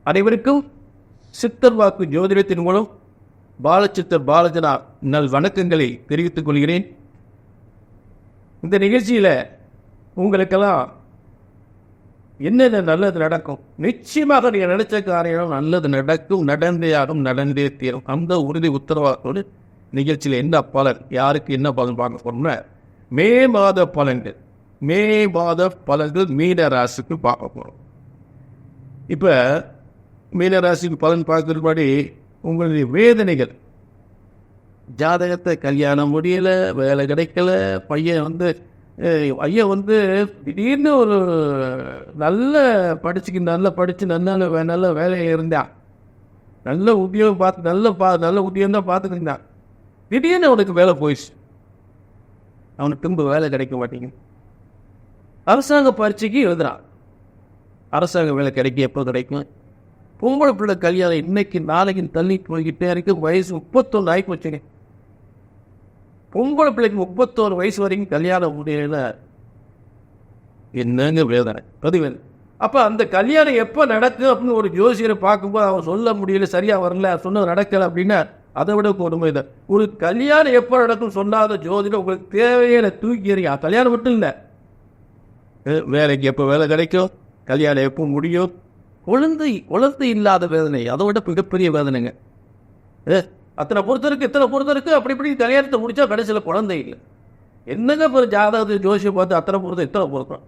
அனைவருக்கும் சித்தர் வாக்கு ஜோதிடத்தின் மூலம் பாலச்சித்தர் பாலஜனா நல் வணக்கங்களை தெரிவித்துக் கொள்கிறேன். இந்த நிகழ்ச்சியில் உங்களுக்கெல்லாம் என்னென்ன நல்லது நடக்கும், நிச்சயமாக நீங்கள் நினைச்ச காரியம் நல்லது நடக்கும், நடந்தே தீரும். அந்த உறுதி உத்தரவாதத்தோடு நிகழ்ச்சியில் என்ன பலன், யாருக்கு என்ன பலன் பார்க்க போறோம்னா, மே மாத பலன்கள் மீன ராசிக்கு பார்க்க போகிறோம். இப்போ மீனராசிக்கு பலன் பார்க்கறது முன்னாடி உங்களுடைய வேதனைகள், ஜாதகத்தை கல்யாணம் முடியல, வேலை கிடைக்கல, பையன் திடீர்னு ஒரு நல்ல படித்து நல்ல வேலையில் இருந்தான், நல்ல உத்தியோகம் பார்த்து நல்ல உத்தியோகம் தான் பார்த்துட்டு இருந்தான். திடீர்னு அவனுக்கு வேலை போயிடுச்சு, அவனுக்கு திரும்ப வேலை கிடைக்க மாட்டேங்குது. அரசாங்க பரீட்சைக்கு எழுதுறான், அரசாங்க வேலை கிடைக்கும், எப்போ கிடைக்கும்? பொம்பளை பிள்ளை கல்யாணம் இன்னைக்கு நாளைக்கு தள்ளி போய்கிட்டே இருக்கு. வயசு 31 ஆகி போச்சுங்க. பொம்பளை பிள்ளைக்கு 31 வயசு வரைக்கும் கல்யாணம் முடியல. என்னங்க வேதனை, பதிவேன். அப்போ அந்த கல்யாணம் எப்போ நடக்கும் அப்படின்னு ஒரு ஜோசியரை பார்க்கும்போது அவன் சொல்ல முடியல, சரியாக வரல, சொன்னது நடக்கலை அப்படின்னா அதை விட கொடுமை தான். ஒரு கல்யாணம் எப்போ நடக்கும் சொன்னாத ஜோதிடம் உங்களுக்கு தேவையான தூக்கி எறியா. கல்யாணம் மட்டும் இல்லை, வேலைக்கு எப்போ வேலை கிடைக்கும், கல்யாணம் எப்போ முடியும், குழந்தை இல்லாத வேதனை, அதை விட மிகப்பெரிய வேதனைங்க. அத்தனை பொறுத்தருக்கு அப்படி இப்படி கல்யாணத்தை முடிச்சா கடைசியில் குழந்தை இல்லை. என்னங்க இப்போ ஜாதகத்தை ஜோசியம் பார்த்து அத்தனை பொருத்தம்.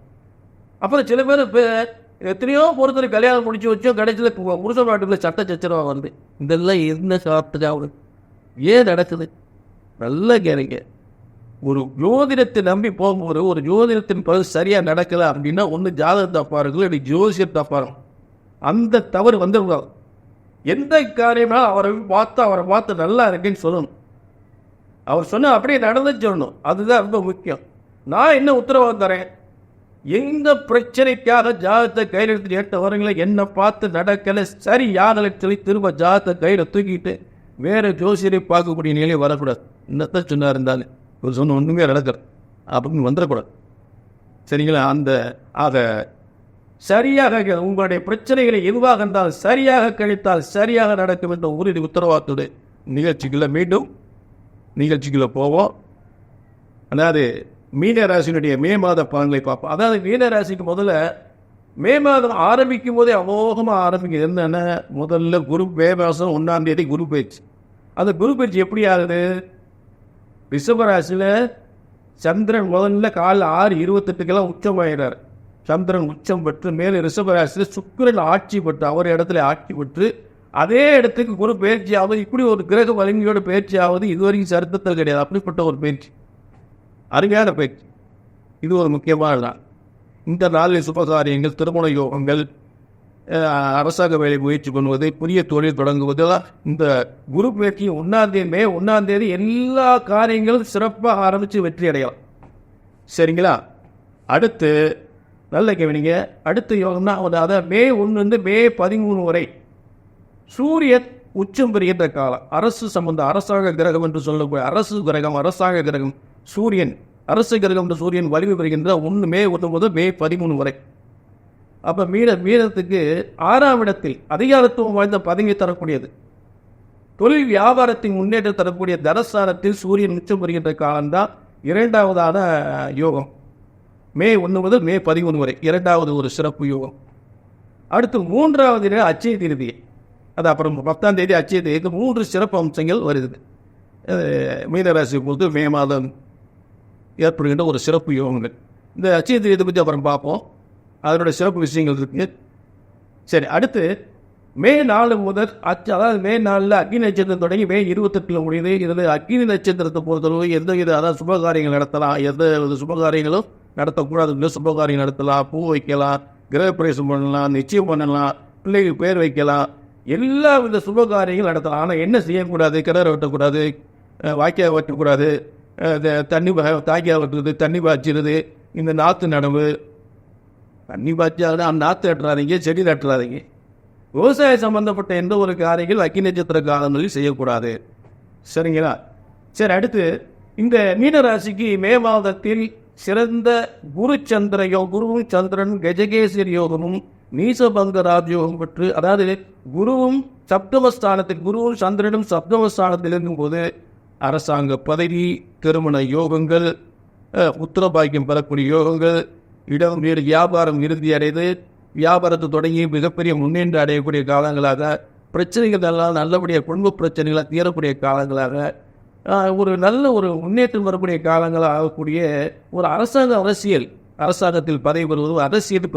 அப்புறம் சில பேர் எத்தனையோ பொறுத்தருக்கு கல்யாணம் முடிச்சு வச்சோம், கடைசியில் புருஷன் நாட்டுக்குள்ள சட்ட சச்சரவாக வந்து இதெல்லாம் என்ன சாப்பிட்டு ஏன் நடக்குது? நல்ல கேளுங்க. ஒரு ஜோதிடத்தை நம்பி போகும்போது ஒரு ஜோதிடத்தின் பகுதி சரியாக நடக்கல அப்படின்னா ஒன்று ஜாதகம் தப்பாருங்களோ இல்லை ஜோசியம் தப்பாரும். அந்த தவறு வந்துடுவாங்க. எந்த காரியமா அவரை பார்த்து நல்லா இருக்குன்னு சொல்லணும். அவர் சொன்ன அப்படியே நடந்துன்னு சொல்லணும். அதுதான் ரொம்ப முக்கியம். நான் என்ன உத்தரவாதம் தரேன், எந்த பிரச்சனைக்காக ஜாதகத்தை கையில் எடுத்து ஏற்ற வரங்களை என்னை பார்த்து நடக்கலை சரியான சொல்லி திரும்ப ஜாதகத்தை கையில் தூக்கிட்டு வேற ஜோசியரை பார்க்கக்கூடிய நிலையை வரக்கூடாது. என்னத்தான் சொன்னா இருந்தாலும் ஒரு சொன்ன ஒன்றுமே நடக்கிறது அப்படின்னு வந்துடக்கூடாது. சரிங்களா? ஆக சரியாக உங்களுடைய பிரச்சனைகளை எதுவாக இருந்தால் சரியாக கழித்தால் சரியாக நடக்கும் என்ற உறுதி உத்தரவாதத்தோடு நிகழ்ச்சிக்குள்ள போவோம். அதாவது மீனராசினுடைய மே மாத பலன்களை பார்ப்போம். அதாவது மீனராசிக்கு முதல்ல மே மாதம் ஆரம்பிக்கும் போதே அமோகமாக ஆரம்பிக்குது. என்னென்ன, முதல்ல மே மாதம் 1ஆம் தேதி குரு பயிற்சி. அந்த குரு பயிற்சி எப்படி ஆகுது? ரிஷபராசியில் சந்திரன் முதல்ல காலைல 6:28 உச்சமாயிறார். சந்திரன் உச்சம் பெற்று மேலே ரிஷபராசியில் சுக்கிரன் ஆட்சி பெற்று அவர் இடத்துல ஆட்சி பெற்று அதே இடத்துக்கு குரு பயிற்சி ஆகுது. இப்படி ஒரு கிரக வலிமையோட பயிற்சி ஆகுது இதுவரைக்கும் சரித்திரத்தில் கிடையாது. அப்படிப்பட்ட ஒரு பயிற்சி, அருமையான பயிற்சி. இது ஒரு முக்கியமான நாள். இந்த நாளில் சுபகாரியங்கள், திருமண யோகங்கள், அரசாங்க வேலை முயற்சி பண்ணுவது, புதிய தொழில் தொடங்குவது, இந்த குரு பயிற்சி 1ஆம் தேதி மே 1ஆம் தேதி எல்லா காரியங்களும் சிறப்பாக ஆரம்பித்து வெற்றி அடையலாம். சரிங்களா? அடுத்து நல்ல கவனிங்க. அடுத்த யோகம்னா அதாவது மே 1 மே 13 வரை சூரியன் உச்சம் பெறுகின்ற காலம். அரசாங்க கிரகம் என்று சொல்லக்கூடிய அரசாங்க கிரகம் சூரியன், அரசு கிரகம் என்று சூரியன் வலிமை பெறுகின்ற மே 1 முதல் மே 13 வரை. அப்போ மீனத்துக்கு 6ஆம் இடத்தில் அதிகாரத்துவம் வாய்ந்த பதவி தரக்கூடியது, தொழில் வியாபாரத்தின் முன்னேற்றம் தரக்கூடிய தனஸ்தானத்தில் சூரியன் உச்சம் பெறுகின்ற காலம்தான் 2ஆவதான யோகம். மே 1 முதல் மே 13 வரை 2ஆவது ஒரு சிறப்பு யோகம். அடுத்து 3ஆவது அட்சய திருதி, அது அப்புறம் 10ஆம் தேதி அட்சய தேதி. 3 சிறப்பு அம்சங்கள் வருது மீனராசி பொறுத்து மே மாதம் ஏற்படுகின்ற ஒரு சிறப்பு யோகங்கள். இந்த அட்சய திருதியை பற்றி அப்புறம் பார்ப்போம், அதனுடைய சிறப்பு விஷயங்கள் இருக்கு. சரி, அடுத்து மே 4 முதல் அதாவது மே 4 அக்னி நட்சத்திரம் தொடங்கி மே 28 முடியுது. இதில் அக்னி நட்சத்திரத்தை பொறுத்தளவு அதாவது சுபகாரியங்கள் நடத்தலாம், எந்த சுபகாரியங்களும் நடத்தக்கூடாது. சுபகாரியம் நடத்தலாம், பூ வைக்கலாம், கிரகப்பிரவேசம் பண்ணலாம், நிச்சயம் பண்ணலாம், பிள்ளைகள் பேர் வைக்கலாம், எல்லா வித சுபகாரியங்கள் நடத்தலாம். ஆனால் என்ன செய்யக்கூடாது, கிணறு வெட்டக்கூடாது, வாய்க்கால் வெட்டக்கூடாது, தாக்கியா வெட்டுறது, தண்ணி பாய்ச்சிடுது, இந்த நாற்று நடவு, தண்ணி பாய்ச்சாலும் அந்த நாற்று நட்டுறாதீங்க, செடி நட்டுறாதீங்க. விவசாய சம்பந்தப்பட்ட எந்த ஒரு காரியங்கள் அக்னி நட்சத்திர காலங்களில் செய்யக்கூடாது. சரிங்களா? சரி, அடுத்து இந்த மீனராசிக்கு மே மாதத்தில் சிறந்த குருவும் சந்திரன் கஜகேசரி யோகமும் நீசபங்க ராஜயோகம் பெற்று, அதாவது குருவும் சப்தமஸ்தானத்தில், குருவும் சந்திரனும் சப்தமஸ்தானத்தில் இருக்கும்போது அரசாங்க பதவி, திருமண யோகங்கள், புத்திரபாக்கியம் பெறக்கூடிய யோகங்கள், இடம் வீடு வியாபாரம் இறுதி அடைந்து வியாபாரத்தை தொடங்கி மிகப்பெரிய முன்னேற்றம் அடையக்கூடிய காலங்களாக, பிரச்சனைகள் எல்லாம் நல்லபடியாக குடும்ப பிரச்சனைகளை தீரக்கூடிய காலங்களாக, ஒரு நல்ல ஒரு முன்னேற்றம் வரக்கூடிய காலங்களாக ஆகக்கூடிய ஒரு அரசாங்கத்தில் பதவி பெறுவது அரசியல்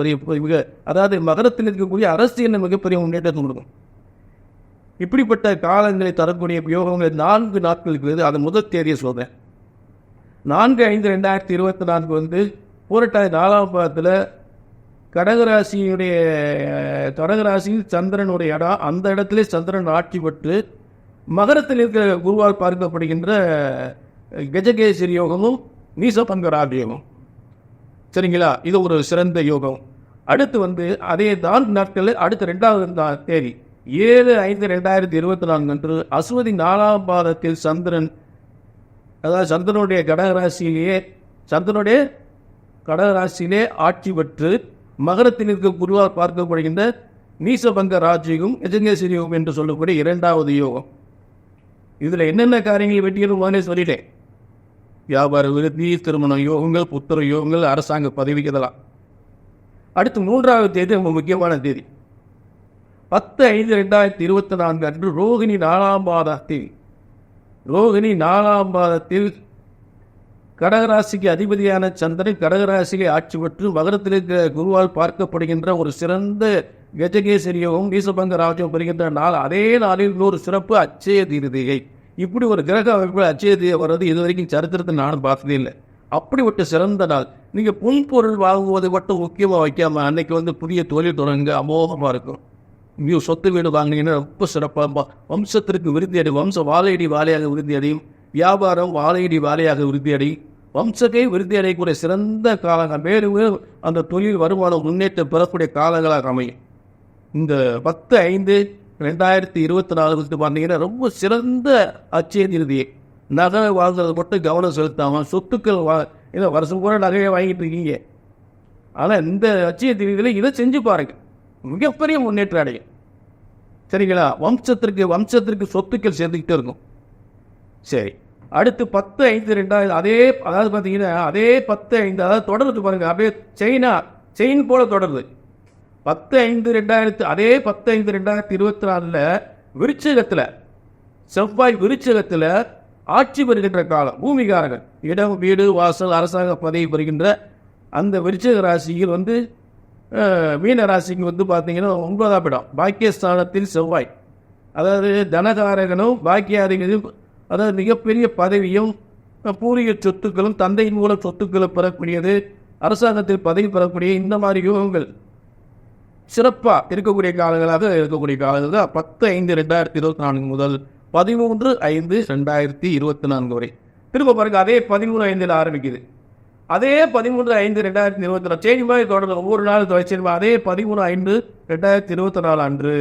மிக, அதாவது மகரத்தில் இருக்கக்கூடிய அரசியல் மிகப்பெரிய முன்னேற்றத்தை கொடுக்கும். இப்படிப்பட்ட காலங்களை தரக்கூடிய யோகங்கள் 4 நாட்கள் இருக்கிறது. அது முதல் தேதியை சொல்றேன். 4/5/2024 வந்து பூரட்டாதி 4ஆம் பாதத்தில் கடகராசியில் சந்திரனுடைய இடம், அந்த இடத்துல சந்திரன் ஆட்சி பெற்று மகரத்தில் இருக்கிற குருவால் பார்க்கப்படுகின்ற கஜகேசரி யோகமும் நீசபங்க ராஜயோகம். சரிங்களா? இது ஒரு சிறந்த யோகம். அடுத்து வந்து அதே 4 நாட்களில் அடுத்த 2ஆவது தேதி 7/5/2024 அன்று அஸ்வதி 4ஆம் பாதத்தில் சந்திரன், அதாவது சந்திரனுடைய கடகராசியிலே ஆட்சி பெற்று மகரத்தில் இருக்க குருவால் பார்க்கப்படுகின்ற நீசபங்க ராஜயோகம், கஜகேசரி யோகம் என்று சொல்லக்கூடிய 2ஆவது யோகம். இதில் என்னென்ன காரியங்கள் வெற்றியும் முதலே சொல்லிட்டேன். வியாபார விருத்தி, திருமண யோகங்கள், புத்திர யோகங்கள், அரசாங்க பதவிக்கு இதெல்லாம். அடுத்து 3ஆவது தேதி ரொம்ப முக்கியமான தேதி 10/5/2024 அன்று ரோகிணி 4ஆம் பாதத்தில் கடகராசிக்கு அதிபதியான சந்திரன் கடகராசியை ஆட்சி பெற்று மகரத்தில் இருக்கிற குருவால் பார்க்கப்படுகின்ற ஒரு சிறந்த கஜகேசரி யோகம், நீசபங்க ராஜ்யம் பெறுகின்ற நாள். அதே நாளில் இன்னொரு சிறப்பு அட்சய திருதிகை. இப்படி ஒரு கிரக அமைப்பு அட்சய திருதிகை வர்றது இது வரைக்கும் சரித்திரத்தில் நானும் பார்த்ததே இல்லை. அப்படிப்பட்ட சிறந்த நாள். நீங்கள் பொன்பொருள் வாங்குவது மட்டும் முக்கியமாக வைக்காம அன்னைக்கு வந்து புதிய தொழில் தொடங்க அமோகமாக இருக்கும். சொத்து வீடு வாங்கினீங்கன்னா ரொம்ப சிறப்பாக வம்சத்திற்கு விருத்தி அடையும். வம்சம் வாழையடி வாழையாக விருத்தி அடையும். வியாபாரம் வாழையடி வாழையாக விருத்தி அடையும். வம்சத்தை விருத்தி அடையக்கூடிய சிறந்த காலங்கள், மேலும் அந்த தொழில் வருமானம் முன்னேற்றம் பெறக்கூடிய காலங்களாக அமையும். இந்த 10/5/2024 பார்த்தீங்கன்னா ரொம்ப சிறந்த அட்சய திருதியை. நகை வாங்குறது மட்டும் கவனம் செலுத்தாமல் சொத்துக்கள் ஏதோ வருஷம் கூட நகையை வாங்கிட்டு இருக்கீங்க. ஆனால் இந்த அட்சய திருதியில் இதை செஞ்சு பாருங்க, மிகப்பெரிய முன்னேற்றம் அடையும். சரிங்களா? வம்சத்திற்கு சொத்துக்கள் சேர்ந்துக்கிட்டே இருக்கும். சரி, அடுத்து 10/5/2000 அதாவது பார்த்தீங்கன்னா அதே 10/5 அதாவது தொடர்ந்து பாருங்க, அப்படியே செயின் போல தொடருது. 10/5/2000 அதே 10/5/2024 விருச்சிகத்தில் செவ்வாய் விருச்சிகத்தில் ஆட்சி பெறுகின்ற காலம். பூமிகாரகன், இடம் வீடு வாசல் அரசாங்க பதவி பெறுகின்ற அந்த விருச்சிக ராசியில் வந்து மீன ராசிக்கு வந்து பார்த்தீங்கன்னா 9ஆம் இடம் பாக்கியஸ்தானத்தில் செவ்வாய், அதாவது தனகாரகனும் பாக்கியாதிகளும், அதாவது மிகப்பெரிய பதவியும் பூர்வீக சொத்துக்களும் தந்தையின் மூலம் சொத்துக்களை பெறக்கூடியது, அரசாங்கத்தில் பதவி பெறக்கூடிய இந்த மாதிரி யோகங்கள் சிறப்பாக இருக்கக்கூடிய காலங்களாக இருக்கக்கூடிய காலங்கள் தான் 10/5/2024 முதல் 13/5/2024 வரை. திரும்ப பாருங்க, அதே 13/5 ஆரம்பிக்குது. அதே 13/5/2024 சேஞ்ச் மாதிரி தொடர்ந்து ஒவ்வொரு நாள் தொடர்ச்சி. அதே 13/5/2024 அன்று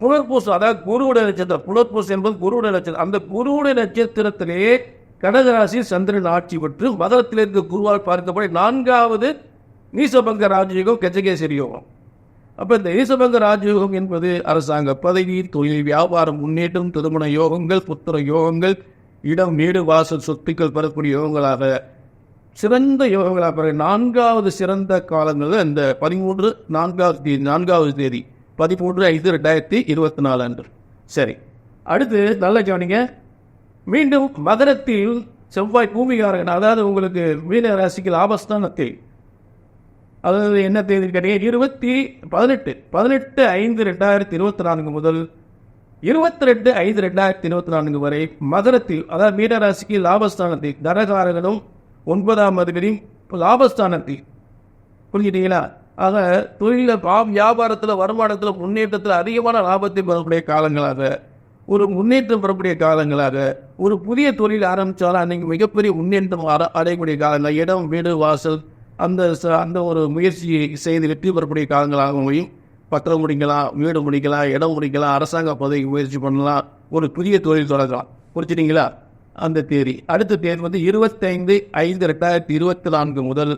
புனர்பூசம், அதாவது குருவுடைய நட்சத்திரம். புனர்பூசம் என்பது குருவுடைய நட்சத்திரம். அந்த குருவுடைய நட்சத்திரத்திலேயே கடகராசி சந்திரன் ஆட்சி பெற்று மகரத்தில் இருக்க குருவால் பார்க்கப்பட 4வது நீசபங்க ராஜயோகம் கஜகேசரி யோகம். அப்போ இந்த நீசபங்க ராஜயோகம் என்பது அரசாங்க பதவி, தொழில், வியாபாரம் முன்னேற்றம், திருமண யோகங்கள், புத்திர யோகங்கள், இடம் வீடு வாசல் சொத்துக்கள் பெறக்கூடிய யோகங்களாக சிறந்த யோகங்களாக 4வது சிறந்த காலங்கள் இந்த 4வது தேதி 13/5/2024 அன்று. சரி, அடுத்து நல்ல கவனிங்க. மீண்டும் மகரத்தில் செவ்வாய் பூமிகாரகன், அதாவது உங்களுக்கு மீன ராசிக்கு லாபஸ்தானத்தில், அதாவது என்ன தேதி கேட்டீங்க 18/5/2024 முதல் 22/5/2024 வரை மகரத்தில், அதாவது மீன ராசிக்கு லாபஸ்தானத்தில் தனகாரகனும் 9ஆம் அதிபதியும் லாபஸ்தானத்தில். புரிஞ்சுட்டீங்களா? ஆக தொழில வியாபாரத்தில் வருமானத்தில் முன்னேற்றத்தில் அதிகமான லாபத்தை பெறக்கூடிய காலங்களாக, ஒரு முன்னேற்றம் பெறக்கூடிய காலங்களாக, ஒரு புதிய தொழில் ஆரம்பித்தாலும் அன்றைக்கு மிகப்பெரிய முன்னேற்றம் அடையக்கூடிய காலங்கள், இடம் வீடு வாசல் அந்த ஒரு முயற்சியை செய்து வெற்றி பெறக்கூடிய காலங்களாகவும் பத்திரம் முடிக்கலாம், வீடு முடிக்கலாம், இடம் முடிக்கலாம், அரசாங்க பதவிக்கு முயற்சி பண்ணலாம், ஒரு புதிய தொழில் தொடங்கலாம். புரிஞ்சுட்டீங்களா? அந்த தேதி அடுத்த தேதி வந்து 25/5/2024 முதல்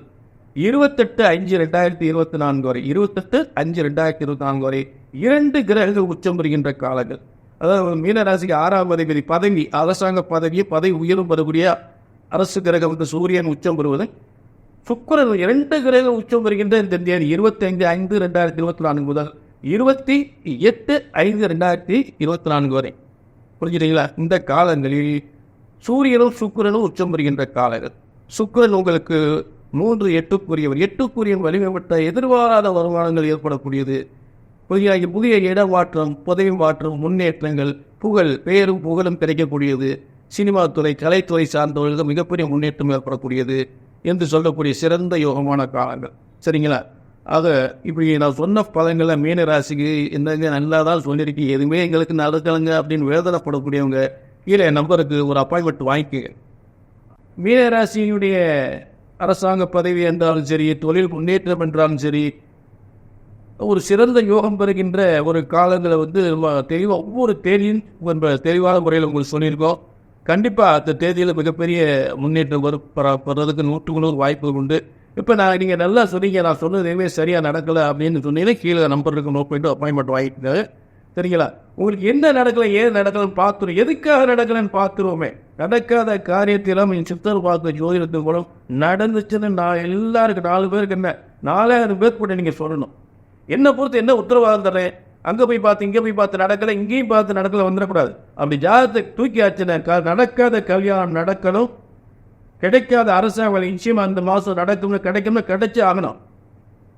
28/5/2024 வரை 28/5/2024 வரை 2 கிரகங்கள் உச்சம் பெறுகின்ற காலங்கள். அதாவது மீனராசிக்கு 6ஆம் அதிபதி பதவி, அரசாங்க பதவி உயரும் பெறக்கூடிய அரசு கிரகம் வந்து சூரியன் உச்சம் பெறுவது, சுக்கிரன் 2 கிரகம் உச்சம் பெறுகின்ற இந்த தேதி 25/5/2024 முதல் 28/5/2024 வரை. புரிஞ்சுட்டீங்களா? இந்த காலங்களில் சூரியனும் சுக்கிரனும் உச்சம் பெறுகின்ற காலங்கள். சுக்கிரன் உங்களுக்கு 3 8க்குரியவர். 8க்குரியவர் வலிமைப்பட்ட எதிர்பாராத வருமானங்கள் ஏற்படக்கூடியது. புதிய இடமாற்றம், பதவி மாற்றம், முன்னேற்றங்கள், புகழ், பெயரும் புகழும் கிடைக்கக்கூடியது. சினிமா துறை, கலைத்துறை சார்ந்தவர்களுக்கு மிகப்பெரிய முன்னேற்றம் ஏற்படக்கூடியது என்று சொல்லக்கூடிய சிறந்த யோகமான காலங்கள். சரிங்களா? ஆக இப்படி நான் சொன்ன பலன்களை மீன ராசிக்கு என்னங்க நல்லா தான் சொல்லியிருக்கீங்க, எதுவுமே எங்களுக்கு நடக்கலைங்க அப்படின்னு வேதனைப்படக்கூடியவங்க கீழே நம்பருக்கு ஒரு அப்பாயின்மெண்ட் வாங்கிக்கோங்க. மீனராசியினுடைய அரசாங்க பதவி என்றாலும் சரி, தொழில் முன்னேற்றம் என்றாலும் சரி, ஒரு சிறந்த யோகம் பெறுகின்ற ஒரு காலங்களை வந்து தெளிவாக ஒவ்வொரு தேதியும் தெளிவான முறையில் உங்களுக்கு சொல்லியிருக்கோம். கண்டிப்பாக அந்த தேதியில் மிகப்பெரிய முன்னேற்றம் பெறதுக்கு 100% வாய்ப்புகள் உண்டு. இப்போ நீங்கள் நல்லா சொன்னீங்க, நான் சொன்னது எதுவுமே சரியாக நடக்கலை அப்படின்னு சொன்னீங்கன்னா கீழே நம்பருக்கு நோட் பண்ணிட்டு அப்பாயின்மெண்ட் வாங்கிட்டு. சரிங்களா? உங்களுக்கு என்ன நடக்கலை, ஏன் நடக்கலன்னு பார்த்துரும், எதுக்காக நடக்கலன்னு பார்த்துருவோமே. நடக்காத காரியத்திலும் என் சித்தர் பார்த்த ஜோதிடத்தின் மூலம் நடந்துச்சுன்னு நான் எல்லாருக்கும் 4 பேருக்கு என்ன 4000 பேர் கூட நீங்கள் சொல்லணும். என்னை பொறுத்து என்ன உத்தரவாதம் தர்றேன், அங்கே போய் பார்த்து இங்கே போய் பார்த்து நடக்கலை, இங்கேயும் பார்த்து நடக்கலை வந்துடக்கூடாது. அப்படி ஜாதகத்தை தூக்கி ஆச்சுன்னா நடக்காத கல்யாணம் நடக்கணும், கிடைக்காத அரசாங்க வேலை நிச்சயமா அந்த மாதம் கிடைக்கும்னு கிடைச்சே ஆகணும்.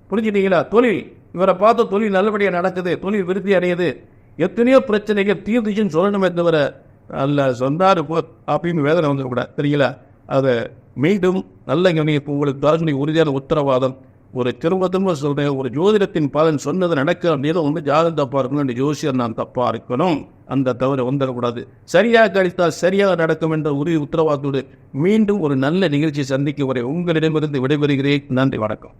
புரிஞ்சுட்டீங்களா? தொழில், இவரை பார்த்த தொழில் நல்லபடியாக நடக்குது, தொழில் விருத்தி அடையுது, எத்தனையோ பிரச்சனைகள் தீர்ந்துச்சுன்னு சொல்லணுமே தவிர அல்ல சொன்னாரு போ அப்படின்னு வேதனை வந்துடக்கூடாது. சரிங்களா? அதை மீண்டும் நல்ல இப்போ உங்களுக்கு தாசனை உறுதியான உத்தரவாதம். ஒரு திரும்ப சொல்றேன், ஒரு ஜோதிடத்தின் பலன் சொன்னது நடக்க அப்படின்னு ஒன்று ஜாதகம் தப்பா இருக்கணும், அந்த ஜோசியர் நான் தப்பா இருக்கணும், அந்த தவறு வந்துடக்கூடாது. சரியாக கழித்தால் சரியாக நடக்கும் என்ற உறுதி உத்தரவாதத்தோடு மீண்டும் ஒரு நல்ல நிகழ்ச்சியை சந்திக்கும் வரை உங்களிடமிருந்து விடைபெறுகிறேன். நன்றி, வணக்கம்.